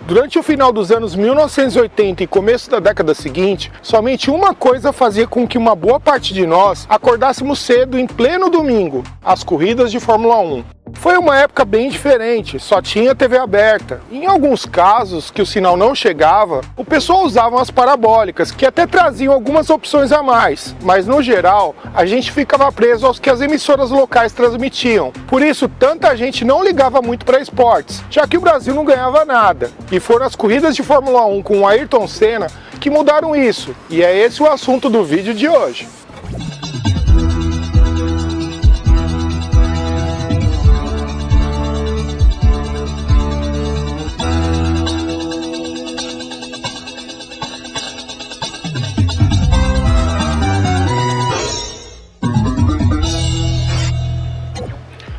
Durante o final dos anos 1980 e começo da década seguinte, somente uma coisa fazia com que uma boa parte de nós acordássemos cedo em pleno domingo: as corridas de Fórmula 1. Foi uma época bem diferente, só tinha TV aberta. Em alguns casos, que o sinal não chegava, o pessoal usava as parabólicas, que até traziam algumas opções a mais. Mas no geral, a gente ficava preso aos que as emissoras locais transmitiam. Por isso, tanta gente não ligava muito para esportes, já que o Brasil não ganhava nada. E foram as corridas de Fórmula 1 com o Ayrton Senna que mudaram isso. E é esse o assunto do vídeo de hoje.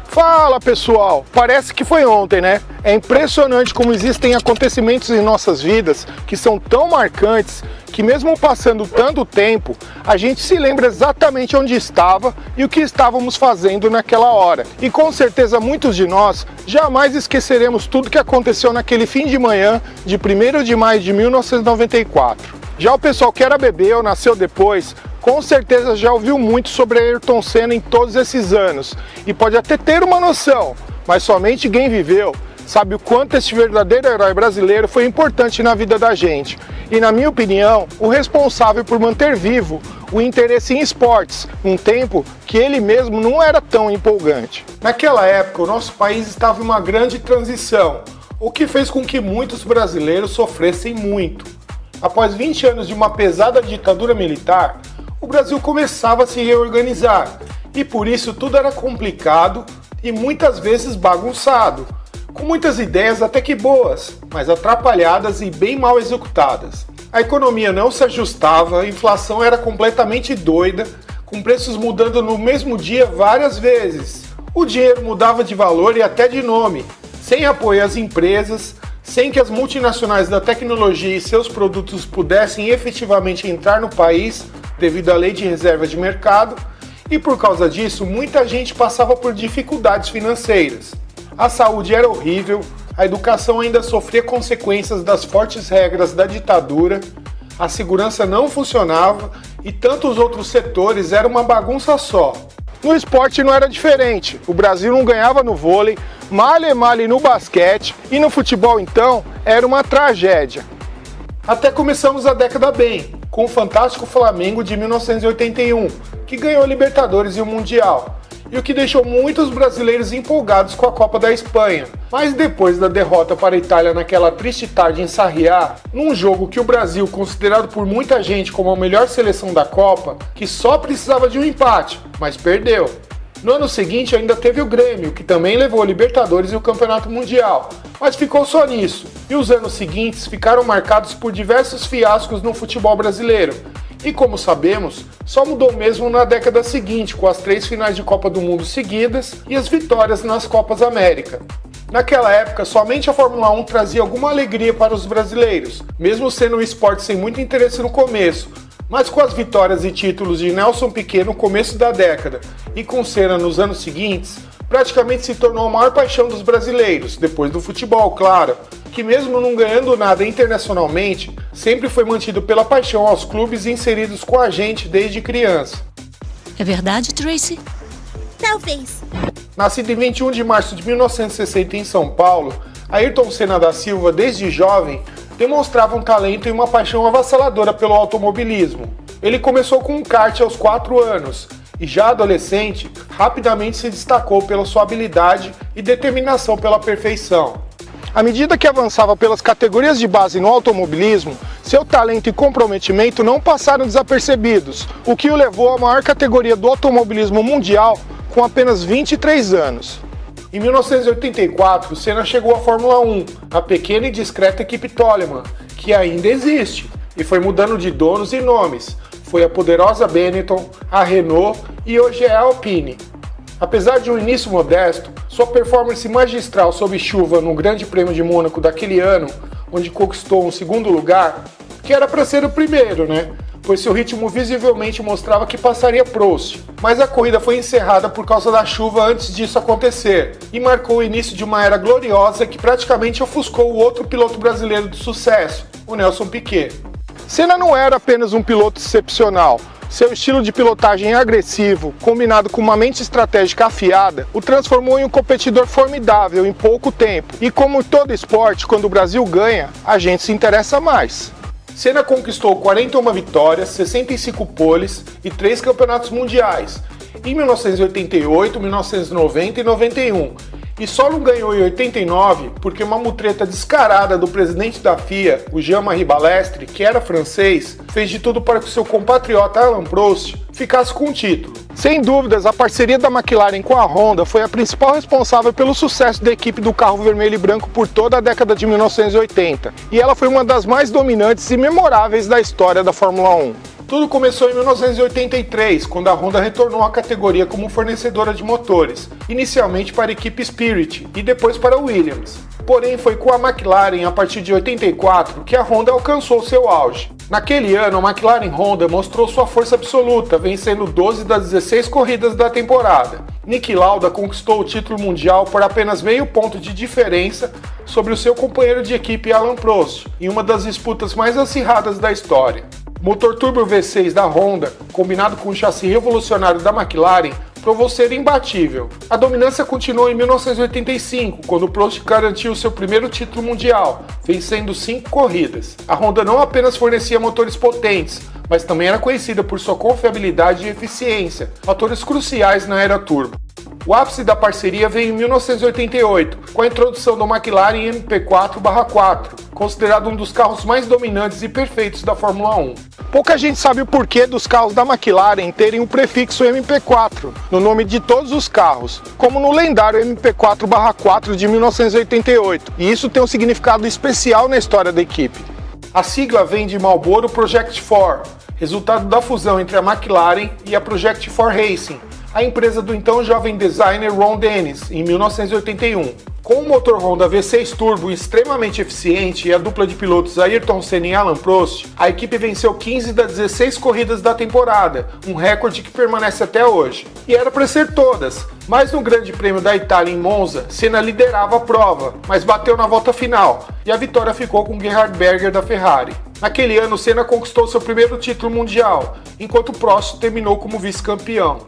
Fala pessoal, parece que foi ontem, né? É impressionante como existem acontecimentos em nossas vidas que são tão marcantes que mesmo passando tanto tempo, a gente se lembra exatamente onde estava e o que estávamos fazendo naquela hora. E com certeza muitos de nós jamais esqueceremos tudo que aconteceu naquele fim de manhã de 1º de maio de 1994. Já o pessoal que era bebê ou nasceu depois, com certeza já ouviu muito sobre Ayrton Senna em todos esses anos e pode até ter uma noção, mas somente quem viveu sabe o quanto esse verdadeiro herói brasileiro foi importante na vida da gente e, na minha opinião, o responsável por manter vivo o interesse em esportes, num tempo que ele mesmo não era tão empolgante. Naquela época, o nosso país estava em uma grande transição, o que fez com que muitos brasileiros sofressem muito. Após 20 anos de uma pesada ditadura militar, o Brasil começava a se reorganizar e por isso tudo era complicado e muitas vezes bagunçado, com muitas ideias até que boas, mas atrapalhadas e bem mal executadas. A economia não se ajustava, a inflação era completamente doida, com preços mudando no mesmo dia várias vezes. O dinheiro mudava de valor e até de nome, sem apoio às empresas, sem que as multinacionais da tecnologia e seus produtos pudessem efetivamente entrar no país devido à lei de reserva de mercado, e por causa disso muita gente passava por dificuldades financeiras. A saúde era horrível, a educação ainda sofria consequências das fortes regras da ditadura, a segurança não funcionava e tantos outros setores era uma bagunça só. No esporte não era diferente, o Brasil não ganhava no vôlei, male no basquete e no futebol então era uma tragédia. Até começamos a década bem, com o fantástico Flamengo de 1981, que ganhou a Libertadores e o Mundial, e o que deixou muitos brasileiros empolgados com a Copa da Espanha. Mas depois da derrota para a Itália naquela triste tarde em Sarriá, num jogo que o Brasil, considerado por muita gente como a melhor seleção da Copa, que só precisava de um empate, mas perdeu. No ano seguinte ainda teve o Grêmio, que também levou a Libertadores e o Campeonato Mundial, mas ficou só nisso. E os anos seguintes ficaram marcados por diversos fiascos no futebol brasileiro. E como sabemos, só mudou mesmo na década seguinte, com as 3 finais de Copa do Mundo seguidas e as vitórias nas Copas América. Naquela época, somente a Fórmula 1 trazia alguma alegria para os brasileiros, mesmo sendo um esporte sem muito interesse no começo, mas com as vitórias e títulos de Nelson Piquet no começo da década e com Senna nos anos seguintes, praticamente se tornou a maior paixão dos brasileiros, depois do futebol, claro, que mesmo não ganhando nada internacionalmente, sempre foi mantido pela paixão aos clubes inseridos com a gente desde criança. É verdade, Tracy? Talvez. Nascido em 21 de março de 1960 em São Paulo, Ayrton Senna da Silva, desde jovem, demonstrava um talento e uma paixão avassaladora pelo automobilismo. Ele começou com um kart aos 4 anos e, já adolescente, rapidamente se destacou pela sua habilidade e determinação pela perfeição. À medida que avançava pelas categorias de base no automobilismo, seu talento e comprometimento não passaram desapercebidos, o que o levou à maior categoria do automobilismo mundial com apenas 23 anos. Em 1984, Senna chegou à Fórmula 1, a pequena e discreta equipe Toleman, que ainda existe, e foi mudando de donos e nomes. Foi a poderosa Benetton, a Renault e hoje é a Alpine. Apesar de um início modesto, sua performance magistral sob chuva no Grande Prêmio de Mônaco daquele ano, onde conquistou um segundo lugar, que era para ser o primeiro, né? pois seu ritmo visivelmente mostrava que passaria Prost. Mas a corrida foi encerrada por causa da chuva antes disso acontecer, e marcou o início de uma era gloriosa que praticamente ofuscou o outro piloto brasileiro de sucesso, o Nelson Piquet. Senna não era apenas um piloto excepcional. Seu estilo de pilotagem agressivo, combinado com uma mente estratégica afiada, o transformou em um competidor formidável em pouco tempo. E como em todo esporte, quando o Brasil ganha, a gente se interessa mais. Senna conquistou 41 vitórias, 65 poles e 3 campeonatos mundiais, em 1988, 1990 e 91. E só não ganhou em 89 porque uma mutreta descarada do presidente da FIA, o Jean-Marie Balestre, que era francês, fez de tudo para que seu compatriota Alain Prost ficasse com o título. Sem dúvidas, a parceria da McLaren com a Honda foi a principal responsável pelo sucesso da equipe do carro vermelho e branco por toda a década de 1980, e ela foi uma das mais dominantes e memoráveis da história da Fórmula 1. Tudo começou em 1983, quando a Honda retornou à categoria como fornecedora de motores, inicialmente para a equipe Spirit e depois para a Williams. Porém, foi com a McLaren, a partir de 84, que a Honda alcançou seu auge. Naquele ano, a McLaren Honda mostrou sua força absoluta, vencendo 12 das 16 corridas da temporada. Niki Lauda conquistou o título mundial por apenas meio ponto de diferença sobre o seu companheiro de equipe Alain Prost, em uma das disputas mais acirradas da história. O motor turbo V6 da Honda, combinado com o chassi revolucionário da McLaren, provou ser imbatível. A dominância continuou em 1985, quando Prost garantiu seu primeiro título mundial, vencendo 5 corridas. A Honda não apenas fornecia motores potentes, mas também era conhecida por sua confiabilidade e eficiência, fatores cruciais na era turbo. O ápice da parceria veio em 1988, com a introdução do McLaren MP4/4, considerado um dos carros mais dominantes e perfeitos da Fórmula 1. Pouca gente sabe o porquê dos carros da McLaren terem o prefixo MP4 no nome de todos os carros, como no lendário MP4/4 de 1988, e isso tem um significado especial na história da equipe. A sigla vem de Marlboro Project 4, resultado da fusão entre a McLaren e a Project 4 Racing, a empresa do então jovem designer Ron Dennis, em 1981. Com o motor Honda V6 Turbo extremamente eficiente e a dupla de pilotos Ayrton Senna e Alain Prost, a equipe venceu 15 das 16 corridas da temporada, um recorde que permanece até hoje. E era para ser todas, mas no Grande Prêmio da Itália em Monza, Senna liderava a prova, mas bateu na volta final, e a vitória ficou com Gerhard Berger da Ferrari. Naquele ano, Senna conquistou seu primeiro título mundial, enquanto Prost terminou como vice-campeão.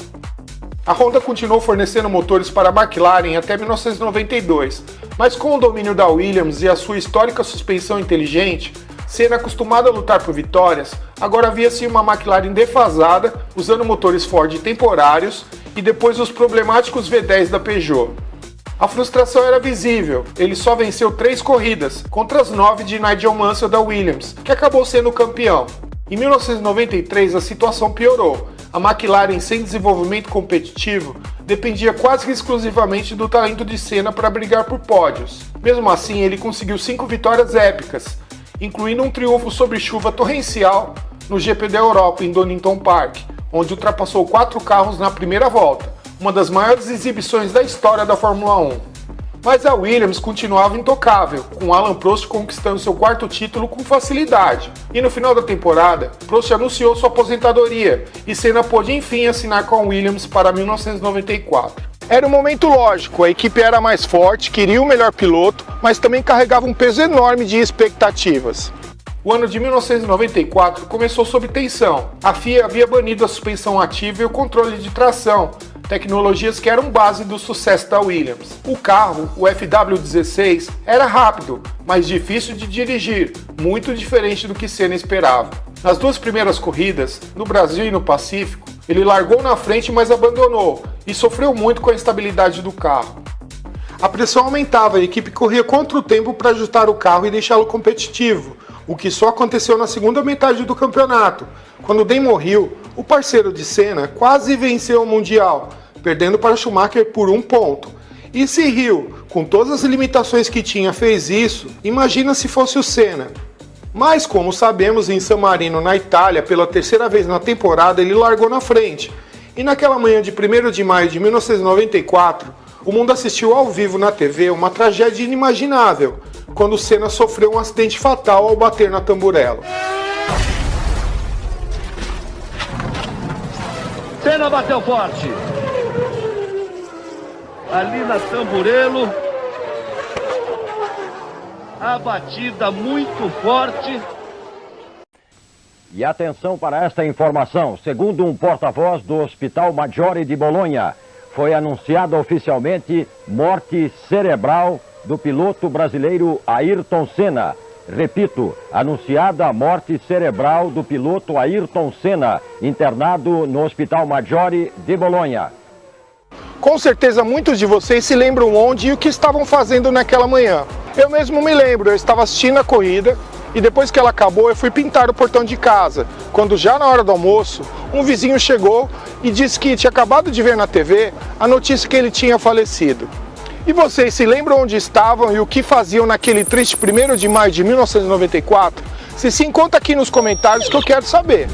A Honda continuou fornecendo motores para a McLaren até 1992, mas com o domínio da Williams e a sua histórica suspensão inteligente, Senna, acostumado a lutar por vitórias, agora via-se uma McLaren defasada, usando motores Ford temporários e depois os problemáticos V10 da Peugeot. A frustração era visível, ele só venceu 3 corridas, contra as 9 de Nigel Mansell da Williams, que acabou sendo campeão. Em 1993 a situação piorou. A McLaren, sem desenvolvimento competitivo, dependia quase que exclusivamente do talento de Senna para brigar por pódios. Mesmo assim, ele conseguiu 5 vitórias épicas, incluindo um triunfo sobre chuva torrencial no GP da Europa em Donington Park, onde ultrapassou 4 carros na primeira volta, uma das maiores exibições da história da Fórmula 1. Mas a Williams continuava intocável, com Alain Prost conquistando seu 4º título com facilidade. E no final da temporada, Prost anunciou sua aposentadoria e Senna pôde enfim assinar com a Williams para 1994. Era um momento lógico, a equipe era mais forte, queria o melhor piloto, mas também carregava um peso enorme de expectativas. O ano de 1994 começou sob tensão. A FIA havia banido a suspensão ativa e o controle de tração, tecnologias que eram base do sucesso da Williams. O carro, o FW16, era rápido, mas difícil de dirigir, muito diferente do que Senna esperava. Nas 2 primeiras corridas, no Brasil e no Pacífico, ele largou na frente, mas abandonou, e sofreu muito com a instabilidade do carro. A pressão aumentava, a equipe corria contra o tempo para ajustar o carro e deixá-lo competitivo, o que só aconteceu na segunda metade do campeonato, quando Damon Hill, o parceiro de Senna, quase venceu o Mundial, perdendo para Schumacher por 1 ponto. E se Hill, com todas as limitações que tinha, fez isso, imagina se fosse o Senna. Mas, como sabemos, em San Marino, na Itália, pela 3ª vez na temporada, ele largou na frente. E naquela manhã de 1º de maio de 1994, o mundo assistiu ao vivo na TV uma tragédia inimaginável, quando Senna sofreu um acidente fatal ao bater na tamburello. Senna bateu forte. Ali na Tamburello. A batida muito forte. E atenção para esta informação. Segundo um porta-voz do Hospital Maggiore de Bolonha, foi anunciada oficialmente morte cerebral do piloto brasileiro Ayrton Senna. Repito, anunciada a morte cerebral do piloto Ayrton Senna, internado no Hospital Maggiore de Bolonha. Com certeza muitos de vocês se lembram onde e o que estavam fazendo naquela manhã. Eu mesmo me lembro, eu estava assistindo a corrida e depois que ela acabou eu fui pintar o portão de casa. Quando já na hora do almoço, um vizinho chegou e disse que tinha acabado de ver na TV a notícia que ele tinha falecido. E vocês se lembram onde estavam e o que faziam naquele triste 1º de maio de 1994? Se sim, conta aqui nos comentários que eu quero saber.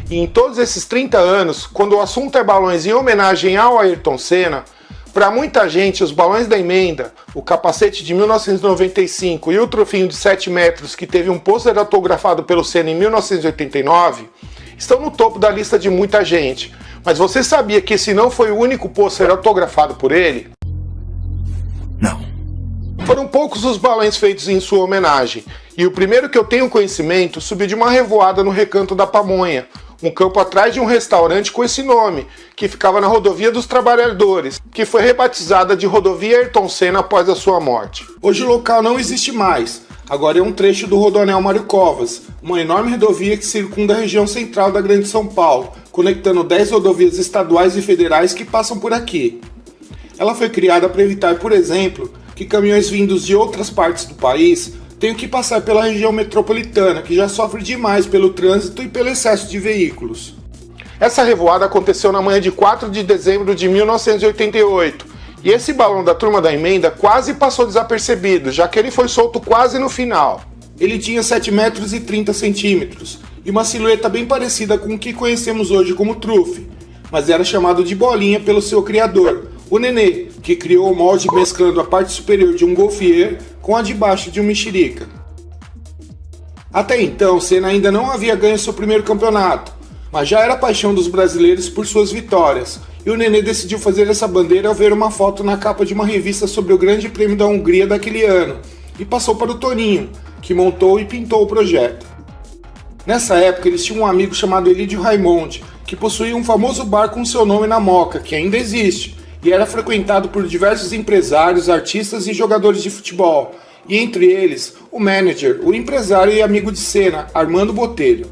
E em todos esses 30 anos, quando o assunto é balões em homenagem ao Ayrton Senna, para muita gente os balões da emenda, o capacete de 1995 e o troféu de 7 metros que teve um pôster autografado pelo Senna em 1989, estão no topo da lista de muita gente. Mas você sabia que esse não foi o único pôster autografado por ele? Não. Foram poucos os balões feitos em sua homenagem, e o primeiro que eu tenho conhecimento subiu de uma revoada no Recanto da Pamonha, um campo atrás de um restaurante com esse nome, que ficava na Rodovia dos Trabalhadores, que foi rebatizada de Rodovia Ayrton Senna após a sua morte. Hoje o local não existe mais, agora é um trecho do Rodoanel Mário Covas, uma enorme rodovia que circunda a região central da Grande São Paulo, conectando 10 rodovias estaduais e federais que passam por aqui. Ela foi criada para evitar, por exemplo, que caminhões vindos de outras partes do país tenham que passar pela região metropolitana, que já sofre demais pelo trânsito e pelo excesso de veículos. Essa revoada aconteceu na manhã de 4 de dezembro de 1988, e esse balão da turma da emenda quase passou desapercebido, já que ele foi solto quase no final. Ele tinha 7 metros e 30 centímetros, e uma silhueta bem parecida com o que conhecemos hoje como trufe, mas era chamado de bolinha pelo seu criador, o Nenê, que criou o molde mesclando a parte superior de um golfier com a de baixo de uma mexerica. Até então, Senna ainda não havia ganho seu primeiro campeonato, mas já era a paixão dos brasileiros por suas vitórias, e o Nenê decidiu fazer essa bandeira ao ver uma foto na capa de uma revista sobre o Grande Prêmio da Hungria daquele ano, e passou para o Toninho, que montou e pintou o projeto. Nessa época, eles tinham um amigo chamado Elídio Raimondi, que possuía um famoso bar com seu nome na Moca, que ainda existe, e era frequentado por diversos empresários, artistas e jogadores de futebol, e entre eles, o manager, o empresário e amigo de Senna, Armando Botelho.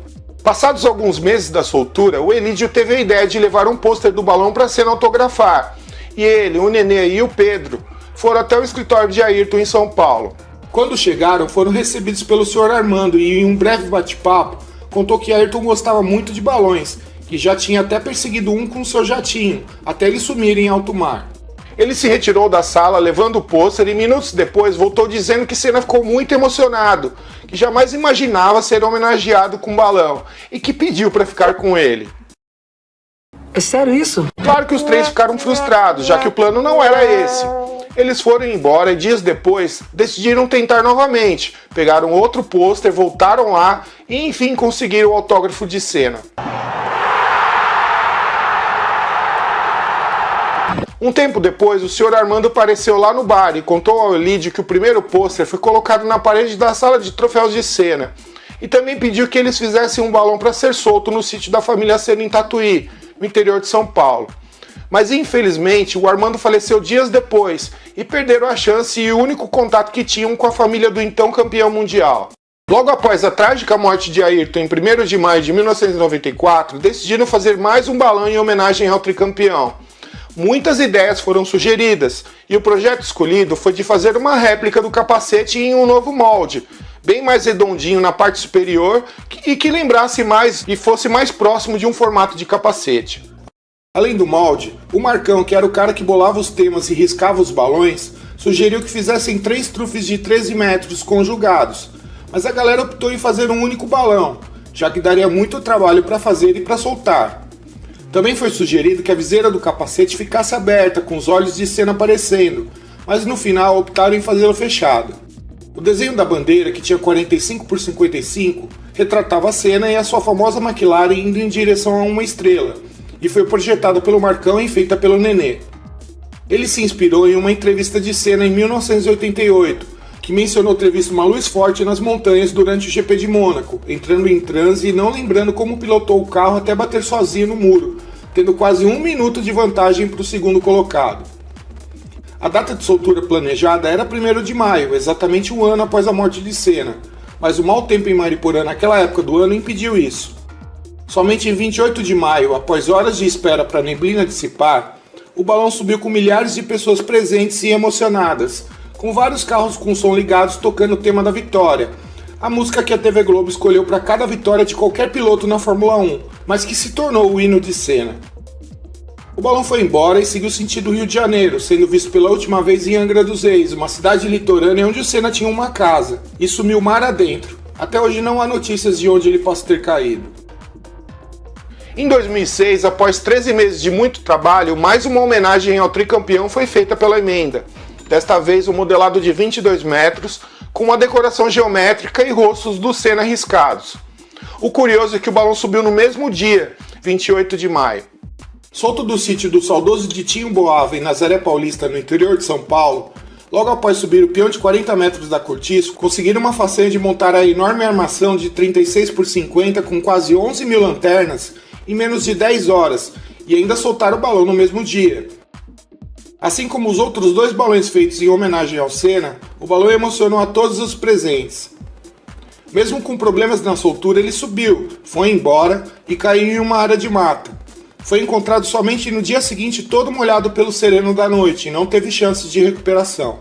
Passados alguns meses da soltura, o Elídio teve a ideia de levar um pôster do balão para Senna autografar, e ele, o Nenê e o Pedro foram até o escritório de Ayrton em São Paulo. Quando chegaram, foram recebidos pelo Sr. Armando e em um breve bate-papo, contou que Ayrton gostava muito de balões, que já tinha até perseguido um com seu jatinho, até eles sumirem em alto mar. Ele se retirou da sala levando o pôster e minutos depois voltou dizendo que Senna ficou muito emocionado, que jamais imaginava ser homenageado com um balão e que pediu para ficar com ele. É sério isso? Claro que os três ficaram frustrados, já que o plano não era esse. Eles foram embora e dias depois decidiram tentar novamente. Pegaram outro pôster, voltaram lá e enfim conseguiram o autógrafo de Senna. Um tempo depois, o Sr. Armando apareceu lá no bar e contou ao Elídio que o primeiro pôster foi colocado na parede da sala de troféus de Senna. E também pediu que eles fizessem um balão para ser solto no sítio da família Senna em Tatuí, no interior de São Paulo. Mas infelizmente, o Armando faleceu dias depois e perderam a chance e o único contato que tinham com a família do então campeão mundial. Logo após a trágica morte de Ayrton em 1º de maio de 1994, decidiram fazer mais um balão em homenagem ao tricampeão. Muitas ideias foram sugeridas, e o projeto escolhido foi de fazer uma réplica do capacete em um novo molde, bem mais redondinho na parte superior e que lembrasse mais e fosse mais próximo de um formato de capacete. Além do molde, o Marcão, que era o cara que bolava os temas e riscava os balões, sugeriu que fizessem 3 trufes de 13 metros conjugados, mas a galera optou em fazer um único balão, já que daria muito trabalho para fazer e para soltar. Também foi sugerido que a viseira do capacete ficasse aberta, com os olhos de Senna aparecendo, mas no final optaram em fazê-lo fechado. O desenho da bandeira, que tinha 45 por 55, retratava a Senna e a sua famosa McLaren indo em direção a uma estrela, e foi projetada pelo Marcão e feita pelo Nenê. Ele se inspirou em uma entrevista de Senna em 1988, que mencionou ter visto uma luz forte nas montanhas durante o GP de Mônaco, entrando em transe e não lembrando como pilotou o carro até bater sozinho no muro, tendo quase 1 minuto de vantagem para o segundo colocado. A data de soltura planejada era 1º de maio, exatamente um ano após a morte de Senna, mas o mau tempo em Mariporã naquela época do ano impediu isso. Somente em 28 de maio, após horas de espera para a neblina dissipar, o balão subiu com milhares de pessoas presentes e emocionadas, com vários carros com som ligados tocando o tema da vitória, a música que a TV Globo escolheu para cada vitória de qualquer piloto na Fórmula 1, mas que se tornou o hino de Senna. O balão foi embora e seguiu sentido Rio de Janeiro, sendo visto pela última vez em Angra dos Reis, uma cidade litorânea onde o Senna tinha uma casa, e sumiu mar adentro. Até hoje não há notícias de onde ele possa ter caído. Em 2006, após 13 meses de muito trabalho, mais uma homenagem ao tricampeão foi feita pela emenda. Desta vez, um modelado de 22 metros, com uma decoração geométrica e rostos do Senna riscados. O curioso é que o balão subiu no mesmo dia, 28 de maio. Solto do sítio do saudoso Ditinho Boava, em Nazaré Paulista, no interior de São Paulo, logo após subir o peão de 40 metros da Cortiço, conseguiram uma façanha de montar a enorme armação de 36 por 50 com quase 11 mil lanternas em menos de 10 horas, e ainda soltaram o balão no mesmo dia. Assim como os outros 2 balões feitos em homenagem ao Senna, o balão emocionou a todos os presentes. Mesmo com problemas na soltura, ele subiu, foi embora e caiu em uma área de mata. Foi encontrado somente no dia seguinte todo molhado pelo sereno da noite e não teve chances de recuperação.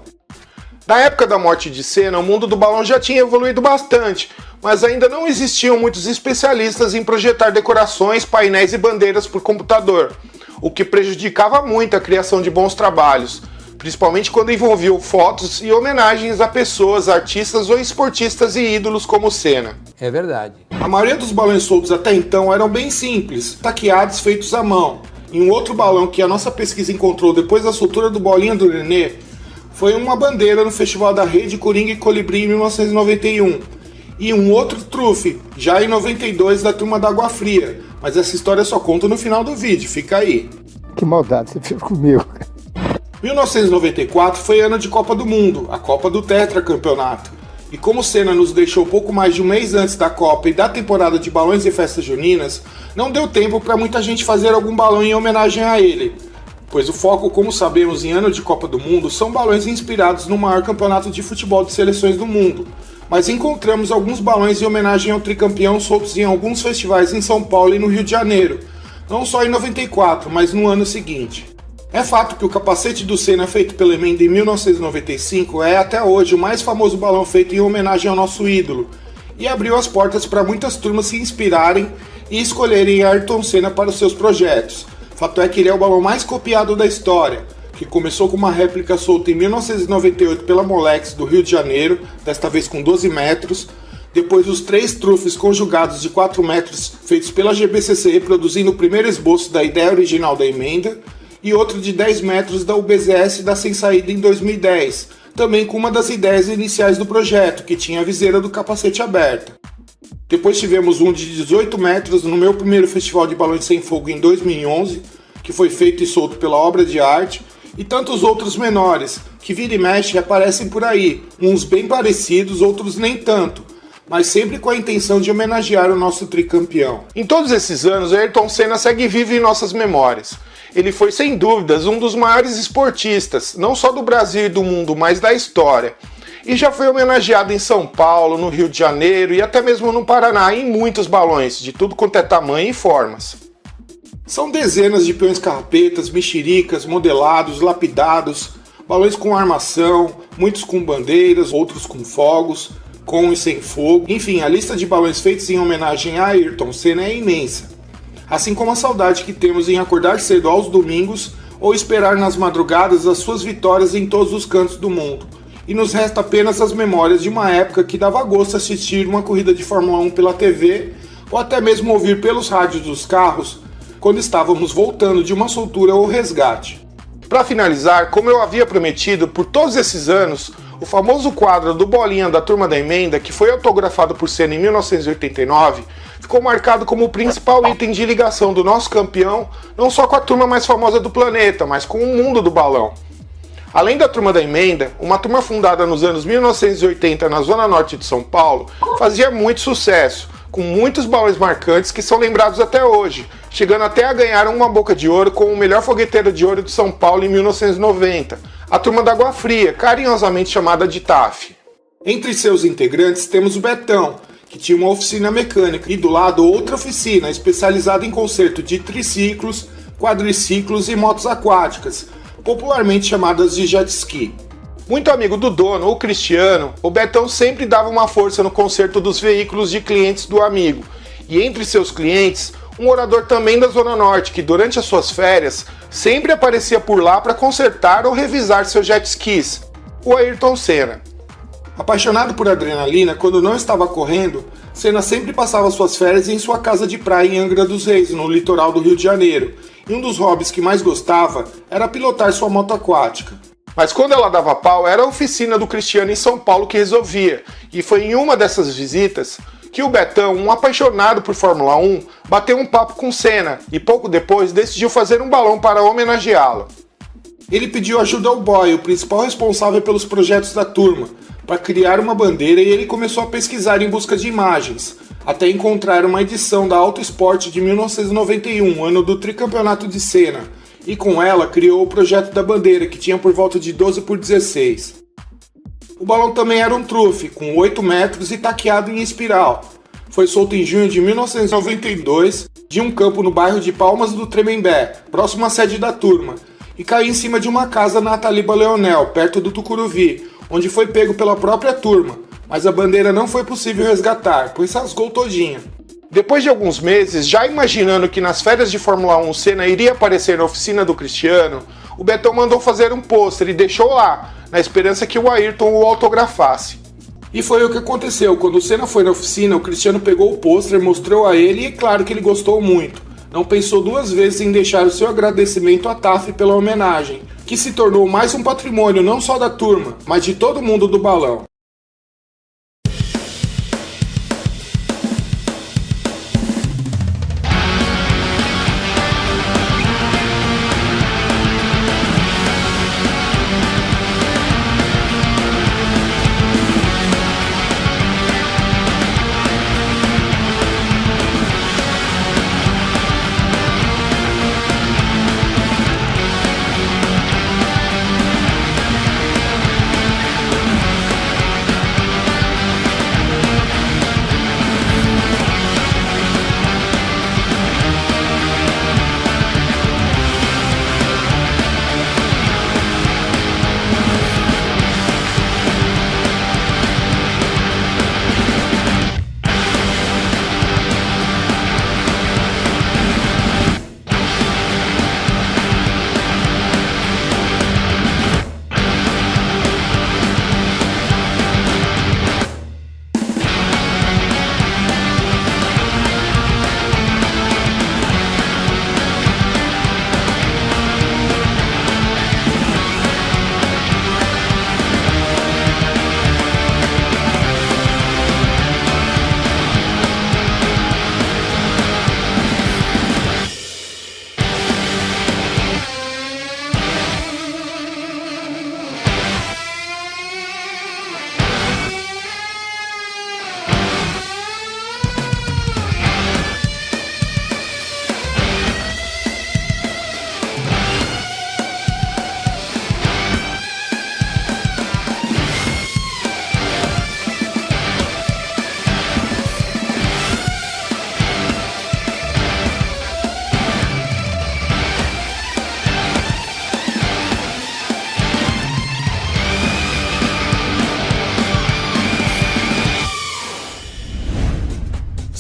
Na época da morte de Senna, o mundo do balão já tinha evoluído bastante, mas ainda não existiam muitos especialistas em projetar decorações, painéis e bandeiras por computador, o que prejudicava muito a criação de bons trabalhos, principalmente quando envolviam fotos e homenagens a pessoas, artistas ou esportistas e ídolos como Senna. É verdade. A maioria dos balões soltos até então eram bem simples, taqueados feitos à mão. E um outro balão que a nossa pesquisa encontrou depois da soltura do Bolinha do Nenê foi uma bandeira no Festival da Rede Coringa e Colibri em 1991. E um outro trufe, já em 92, da Turma da Água Fria. Mas essa história eu só conto no final do vídeo, fica aí. Que maldade você fez comigo. 1994 foi ano de Copa do Mundo, a Copa do Tetracampeonato. E como o Senna nos deixou pouco mais de um mês antes da Copa e da temporada de balões e festas juninas, não deu tempo para muita gente fazer algum balão em homenagem a ele. Pois o foco, como sabemos, em ano de Copa do Mundo, são balões inspirados no maior campeonato de futebol de seleções do mundo. Mas encontramos alguns balões em homenagem ao tricampeão soltos em alguns festivais em São Paulo e no Rio de Janeiro. Não só em 94, mas no ano seguinte. É fato que o capacete do Senna feito pela emenda em 1995 é até hoje o mais famoso balão feito em homenagem ao nosso ídolo, e abriu as portas para muitas turmas se inspirarem e escolherem Ayrton Senna para os seus projetos. Fato é que ele é o balão mais copiado da história, que começou com uma réplica solta em 1998 pela Molex do Rio de Janeiro, desta vez com 12 metros, depois os 3 trufes conjugados de 4 metros feitos pela GBCC reproduzindo o primeiro esboço da ideia original da emenda, e outro de 10 metros da UBZS da Sem Saída em 2010, também com uma das ideias iniciais do projeto, que tinha a viseira do capacete aberta. Depois tivemos um de 18 metros no meu primeiro festival de balões sem fogo em 2011, que foi feito e solto pela Obra de Arte, e tantos outros menores, que vira e mexe aparecem por aí, uns bem parecidos, outros nem tanto, mas sempre com a intenção de homenagear o nosso tricampeão. Em todos esses anos, Ayrton Senna segue vivo em nossas memórias. Ele foi, sem dúvidas, um dos maiores esportistas, não só do Brasil e do mundo, mas da história. E já foi homenageado em São Paulo, no Rio de Janeiro e até mesmo no Paraná em muitos balões, de tudo quanto é tamanho e formas. São dezenas de peões carrapetas, mexericas, modelados, lapidados, balões com armação, muitos com bandeiras, outros com fogos, com e sem fogo. Enfim, a lista de balões feitos em homenagem a Ayrton Senna é imensa. Assim como a saudade que temos em acordar cedo aos domingos ou esperar nas madrugadas as suas vitórias em todos os cantos do mundo. E nos resta apenas as memórias de uma época que dava gosto assistir uma corrida de Fórmula 1 pela TV ou até mesmo ouvir pelos rádios dos carros quando estávamos voltando de uma soltura ou resgate. Para finalizar, como eu havia prometido por todos esses anos, o famoso quadro do Bolinha da Turma da Emenda, que foi autografado por Senna em 1989, ficou marcado como o principal item de ligação do nosso campeão, não só com a turma mais famosa do planeta, mas com o mundo do balão. Além da Turma da Emenda, uma turma fundada nos anos 1980 na Zona Norte de São Paulo, fazia muito sucesso, com muitos balões marcantes que são lembrados até hoje, chegando até a ganhar uma boca de ouro com o melhor fogueteiro de ouro de São Paulo em 1990, a Turma da Água Fria, carinhosamente chamada de TAF. Entre seus integrantes temos o Betão, que tinha uma oficina mecânica, e do lado outra oficina especializada em conserto de triciclos, quadriciclos e motos aquáticas, popularmente chamadas de jet ski. Muito amigo do dono, o Cristiano, o Betão sempre dava uma força no conserto dos veículos de clientes do amigo. E entre seus clientes, um morador também da Zona Norte, que durante as suas férias sempre aparecia por lá para consertar ou revisar seus jet skis, o Ayrton Senna. Apaixonado por adrenalina, quando não estava correndo, Senna sempre passava suas férias em sua casa de praia em Angra dos Reis, no litoral do Rio de Janeiro. E um dos hobbies que mais gostava era pilotar sua moto aquática. Mas quando ela dava pau, era a oficina do Cristiano em São Paulo que resolvia. E foi em uma dessas visitas que o Betão, um apaixonado por Fórmula 1, bateu um papo com Senna e pouco depois decidiu fazer um balão para homenageá-lo. Ele pediu ajuda ao Boy, o principal responsável pelos projetos da turma, para criar uma bandeira, e ele começou a pesquisar em busca de imagens, até encontrar uma edição da Auto Sport de 1991, ano do tricampeonato de Senna, e com ela criou o projeto da bandeira, que tinha por volta de 12 por 16. O balão também era um trufe, com 8 metros e taqueado em espiral. Foi solto em junho de 1992, de um campo no bairro de Palmas do Tremembé, próximo à sede da turma, e caiu em cima de uma casa na Ataliba Leonel, perto do Tucuruvi, onde foi pego pela própria turma, mas a bandeira não foi possível resgatar, pois rasgou todinha. Depois de alguns meses, já imaginando que nas férias de Fórmula 1 Senna iria aparecer na oficina do Cristiano, o Betão mandou fazer um pôster e deixou lá, na esperança que o Ayrton o autografasse. E foi o que aconteceu. Quando o Senna foi na oficina, o Cristiano pegou o pôster, mostrou a ele e é claro que ele gostou muito. Não pensou duas vezes em deixar o seu agradecimento à TAF pela homenagem, que se tornou mais um patrimônio não só da turma, mas de todo mundo do balão.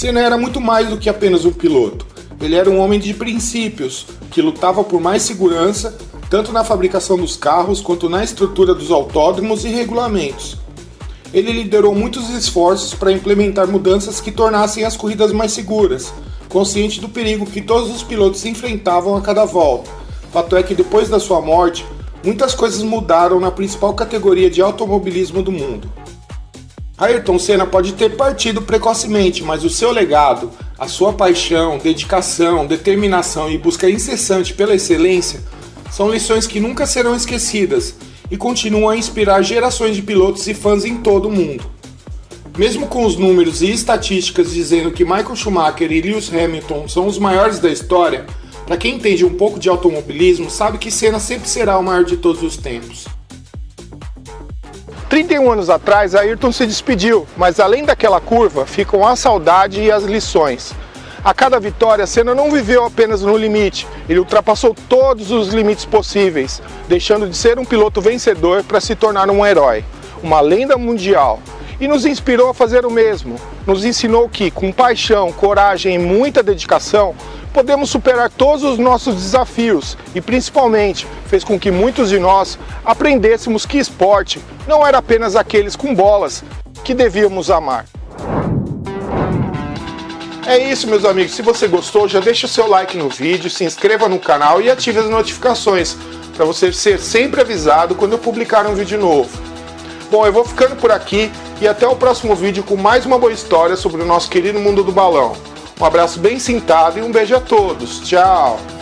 Senna era muito mais do que apenas um piloto. Ele era um homem de princípios, que lutava por mais segurança, tanto na fabricação dos carros quanto na estrutura dos autódromos e regulamentos. Ele liderou muitos esforços para implementar mudanças que tornassem as corridas mais seguras, consciente do perigo que todos os pilotos enfrentavam a cada volta. Fato é que depois da sua morte, muitas coisas mudaram na principal categoria de automobilismo do mundo. Ayrton Senna pode ter partido precocemente, mas o seu legado, A sua paixão, dedicação, determinação e busca incessante pela excelência são lições que nunca serão esquecidas e continuam a inspirar gerações de pilotos e fãs em todo o mundo. Mesmo com os números e estatísticas dizendo que Michael Schumacher e Lewis Hamilton são os maiores da história, para quem entende um pouco de automobilismo sabe que Senna sempre será o maior de todos os tempos. 31 anos atrás, Ayrton se despediu, mas além daquela curva, ficam a saudade e as lições. A cada vitória, Senna não viveu apenas no limite, ele ultrapassou todos os limites possíveis, deixando de ser um piloto vencedor para se tornar um herói, uma lenda mundial. E nos inspirou a fazer o mesmo, nos ensinou que, com paixão, coragem e muita dedicação, podemos superar todos os nossos desafios e, principalmente, fez com que muitos de nós aprendêssemos que esporte não era apenas aqueles com bolas que devíamos amar. É isso, meus amigos. Se você gostou, já deixa o seu like no vídeo, se inscreva no canal e ative as notificações para você ser sempre avisado quando eu publicar um vídeo novo. Bom, eu vou ficando por aqui e até o próximo vídeo com mais uma boa história sobre o nosso querido mundo do balão. Um abraço bem sentado e um beijo a todos. Tchau!